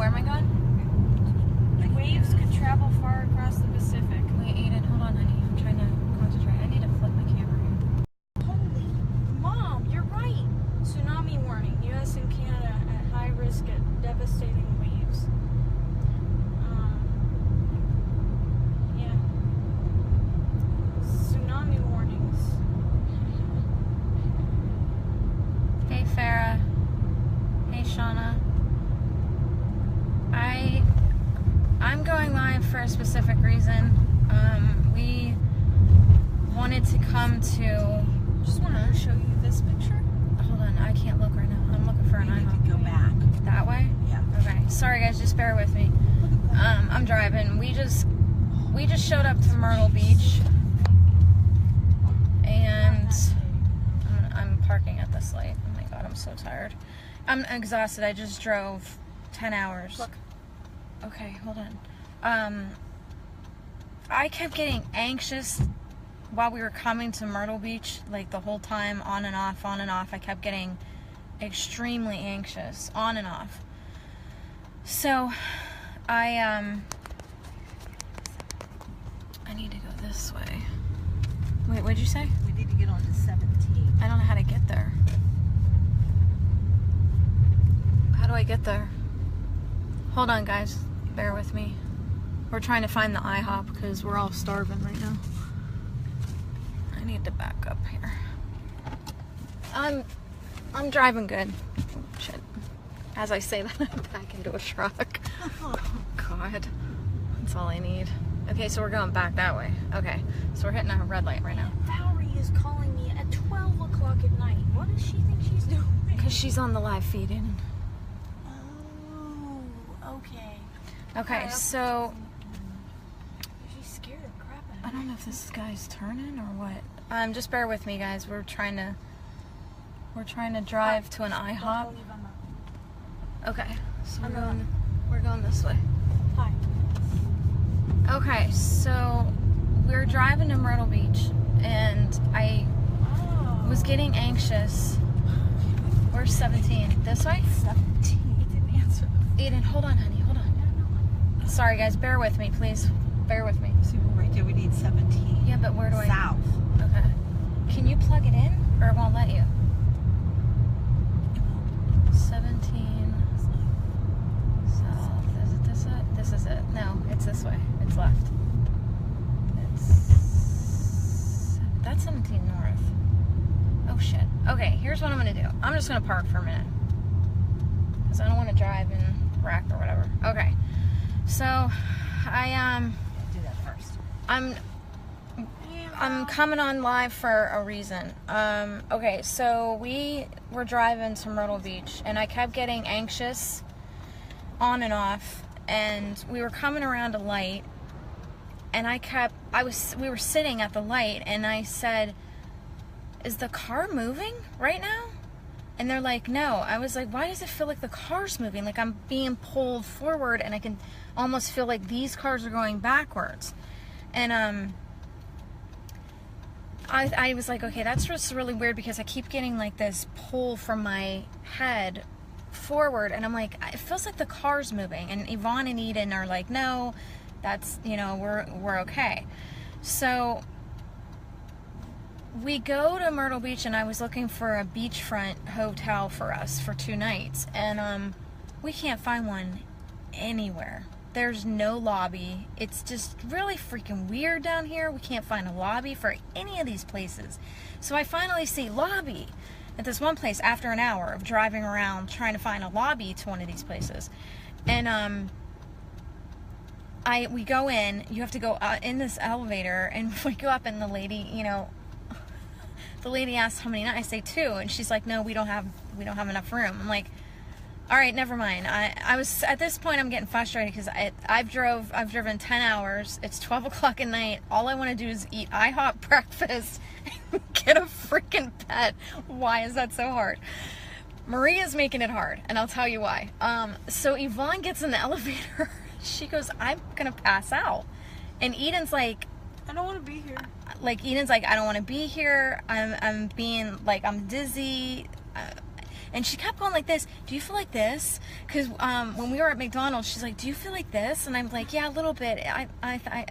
where am I going? Waves could travel far across the Pacific. Wait, Aiden, hold on, honey. I'm trying to concentrate. I need to flip my camera here. Holy mom, you're right. Tsunami warning. U.S. and Canada at high risk at devastating waves. Yeah. Tsunami warnings. Hey, Farah. Hey, Shauna. I'm going live for a specific reason. We wanted to come to... Just want to show you this picture. Hold on, I can't look right now. I'm looking for an We need IHOP. to go back. That way? Yeah. Okay. Sorry, guys. Just bear with me. I'm driving. We just showed up to Myrtle Beach, and I'm parking at this light. Oh my god, I'm so tired. I'm exhausted. I just drove 10 hours. Look. Okay, hold on. I kept getting anxious while we were coming to Myrtle Beach, like the whole time, on and off, on and off. I kept getting extremely anxious, on and off. So, I need to go this way. Wait, what'd you say? We need to get on to 17. I don't know how to get there. How do I get there? Hold on, guys. Bear with me. We're trying to find the IHOP because we're all starving right now. I need to back up here. I'm driving good. Oh, shit. As I say that, I'm back into a truck. Oh, God. That's all I need. Okay, so we're going back that way. Okay, so we're hitting a red light right now. Valerie is calling me at 12 o'clock at night. What does she think she's doing? Because she's on the live feed. Oh, okay. Okay, so... She's scared the crap out I of me. don't know if this guy's turning or what. Just bear with me, guys. We're trying to drive to an IHOP. Don't tell Eva, Mom. Okay, so I'm we're going this way. Hi. Okay, so we're driving to Myrtle Beach, and I was getting anxious. Where's 17? This way? 17. He didn't answer the Aiden, hold on, honey, hold on. Sorry, guys, bear with me, please. Bear with me. See, we're right there. We need 17. Yeah, but where do I... South. Okay. Can you plug it in, or it won't let you? 17 south. Is it this way? This is it. No, it's this way. It's left. That's 17 north. Oh shit. Okay, here's what I'm gonna do. I'm just gonna park for a minute, because I don't want to drive and wreck or whatever. Okay. So I Do that first. I'm coming on live for a reason. Okay, so we were driving to Myrtle Beach, and I kept getting anxious on and off, and we were coming around a light, and we were sitting at the light, and I said, is the car moving right now? And they're like, no. I was like, why does it feel like the car's moving? Like I'm being pulled forward, and I can almost feel like these cars are going backwards. And I was like, okay, that's just really weird, because I keep getting like this pull from my head forward, and I'm like, it feels like the car's moving. And Yvonne and Eden are like, no, that's, you know, we're okay. So we go to Myrtle Beach, and I was looking for a beachfront hotel for us for 2 nights, and we can't find one anywhere. There's no lobby. It's just really freaking weird down here. We can't find a lobby for any of these places. So I finally see lobby at this one place after an hour of driving around trying to find a lobby to one of these places. And we go in. You have to go in this elevator, and we go up, and the lady, you know, the lady asked how many nights. I say 2, and she's like, no, we don't have enough room. I'm like, all right, never mind. I was, at this point, I'm getting frustrated, because I've driven 10 hours. It's 12 o'clock at night. All I want to do is eat IHOP breakfast and get a freaking pet. Why is that so hard? Maria's making it hard, and I'll tell you why. So Yvonne gets in the elevator. She goes, I'm gonna pass out. And Eden's like, I don't want to be here. Eden's like, I don't want to be here. I'm being like, I'm dizzy. And she kept going like this. Do you feel like this? Because when we were at McDonald's, she's like, do you feel like this? And I'm like, yeah, a little bit. I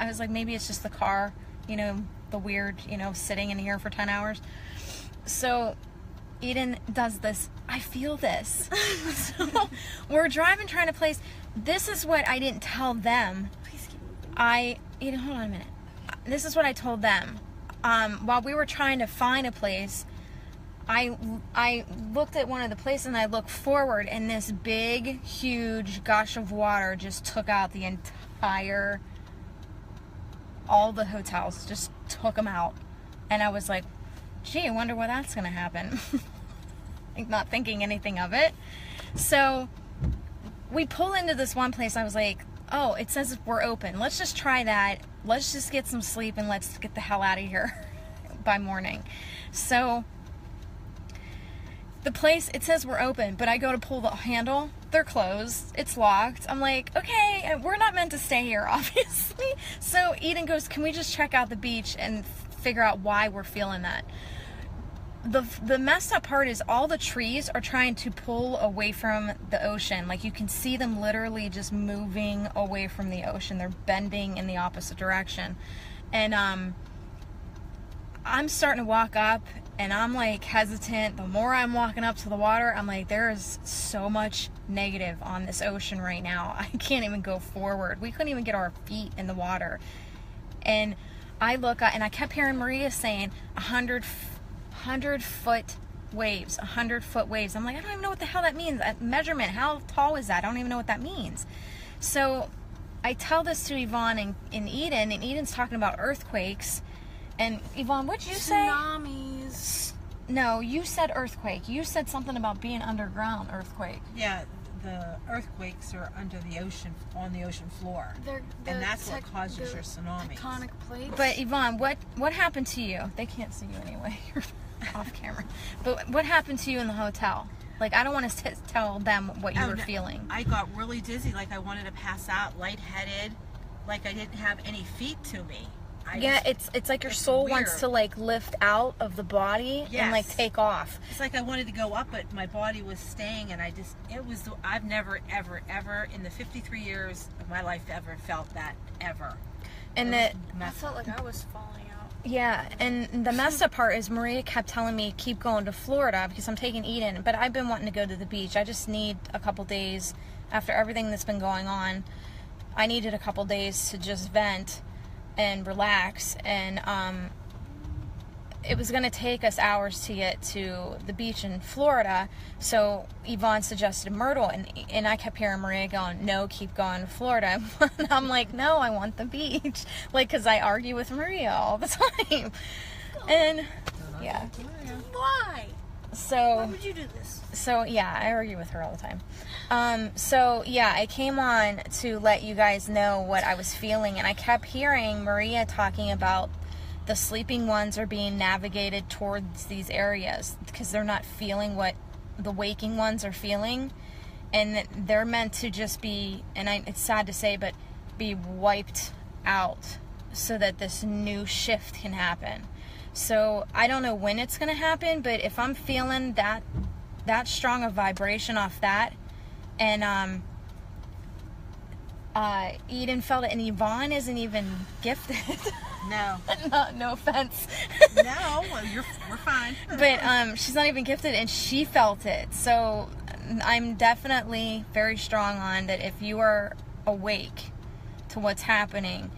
was like, maybe it's just the car, you know, the weird, you know, sitting in here for 10 hours. So Eden does this. I feel this. So we're driving, trying to place. This is what I didn't tell them. Please keep moving. Eden, hold on a minute. This is what I told them. While we were trying to find a place, I looked at one of the places and I looked forward, and this big, huge gush of water just took out the entire, all the hotels, just took them out. And I was like, gee, I wonder when that's going to happen. Like, not thinking anything of it. So we pull into this one place. I was like, oh, it says we're open. Let's just try that. Let's just get some sleep and let's get the hell out of here by morning. So the place, it says we're open, but I go to pull the handle. They're closed. It's locked. I'm like, okay, we're not meant to stay here, obviously. So Eden goes, can we just check out the beach and figure out why we're feeling that? The messed up part is all the trees are trying to pull away from the ocean. Like, you can see them literally just moving away from the ocean. They're bending in the opposite direction. And I'm starting to walk up, and I'm like hesitant. The more I'm walking up to the water, I'm like, there is so much negative on this ocean right now. I can't even go forward. We couldn't even get our feet in the water. And I look up, and I kept hearing Maria saying 100-foot waves, 100-foot waves. I'm like, I don't even know what the hell that means. Measurement, how tall is that? I don't even know what that means. So I tell this to Yvonne and Eden, and Eden's talking about earthquakes. And Yvonne, what'd you say? Tsunamis. No, you said earthquake. You said something about being underground earthquake. Yeah, the earthquakes are under the ocean, on the ocean floor. And that's what causes your tsunamis. Tectonic plates. But Yvonne, what happened to you? They can't see you anyway. You're off camera. But what happened to you in the hotel? Like, I don't want to tell them what you were feeling. I got really dizzy, like I wanted to pass out, lightheaded, like I didn't have any feet to me. It's like your soul wants to like lift out of the body and like take off. It's like I wanted to go up, but my body was staying, and I've never, ever in the 53 years of my life ever felt that, ever. And I felt like I was falling out. Yeah, and the messed up part is Maria kept telling me keep going to Florida because I'm taking Eden, but I've been wanting to go to the beach. I just need a couple days after everything that's been going on. I needed a couple days to just vent and relax, and it was going to take us hours to get to the beach in Florida. So Yvonne suggested Myrtle, and I kept hearing Maria going, no, keep going to Florida. And I'm like, no, I want the beach, like, because I argue with Maria all the time. And yeah, Why? so Why would you do this? So yeah, I argue with her all the time. So yeah, I came on to let you guys know what I was feeling, and I kept hearing Maria talking about the sleeping ones are being navigated towards these areas because they're not feeling what the waking ones are feeling, and they're meant to just be, and it's sad to say, but be wiped out so that this new shift can happen. So I don't know when it's going to happen, but if I'm feeling that strong of vibration off that, and Eden felt it, and Yvonne isn't even gifted. No. No offense. No, well, we're fine. But she's not even gifted, and she felt it. So I'm definitely very strong on that. If you are awake to what's happening,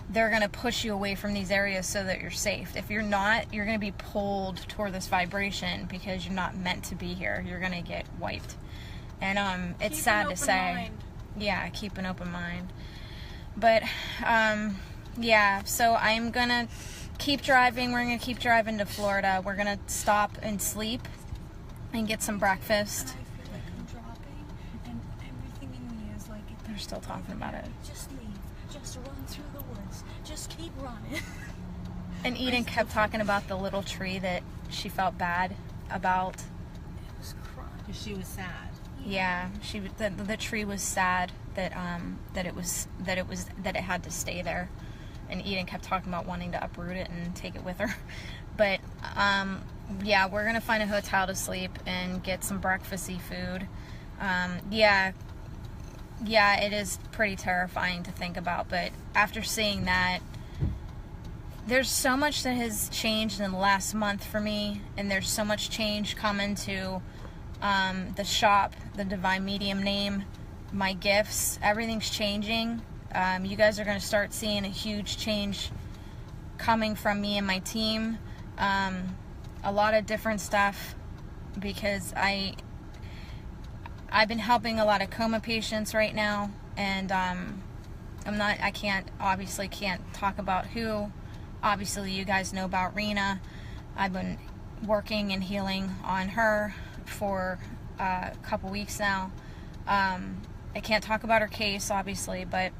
they're going to push you away from these areas so that you're safe. If you're not, you're going to be pulled toward this vibration because you're not meant to be here. You're going to get wiped. And it's sad to say. Yeah, keep an open mind. But yeah, so I'm going to keep driving. We're going to keep driving to Florida. We're going to stop and sleep and get some breakfast. I feel like I'm dropping, and everything in me is like, They're still talking about it. just leave. Just run through the woods. Just keep running. And Eden kept talking about the little tree that she felt bad about. It was crying. Because she was sad. Yeah, the tree was sad that it had to stay there, and Eden kept talking about wanting to uproot it and take it with her. But yeah, we're gonna find a hotel to sleep and get some breakfasty food. Yeah, it is pretty terrifying to think about, but after seeing that, there's so much that has changed in the last month for me, and there's so much change coming to the shop, the Divine Medium name, my gifts, everything's changing. You guys are going to start seeing a huge change coming from me and my team. A lot of different stuff, because I've been helping a lot of coma patients right now, and I obviously can't talk about who. Obviously you guys know about Rena. I've been working and healing on her for a couple weeks now. I can't talk about her case, obviously, but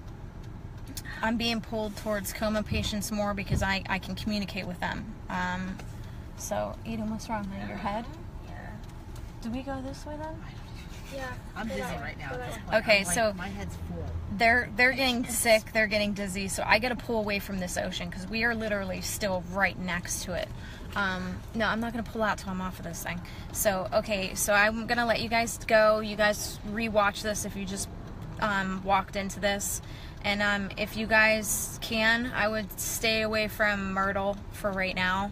I'm being pulled towards coma patients more because I can communicate with them. So, Eden, what's wrong? Your head? Yeah. Do we go this way then? Yeah. I'm dizzy right now at this point. Okay, I'm like, so my head's full. they're getting sick, they're getting dizzy, so I gotta pull away from this ocean because we are literally still right next to it. No, I'm not gonna pull out till I'm off of this thing. So, okay, so I'm gonna let you guys go. You guys rewatch this if you just walked into this. And if you guys can, I would stay away from Myrtle for right now.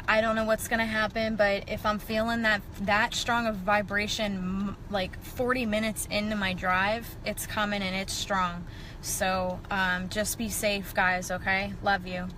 I don't know what's gonna happen, but if I'm feeling that strong of vibration, like 40 minutes into my drive, it's coming and it's strong. So just be safe, guys, okay? Love you.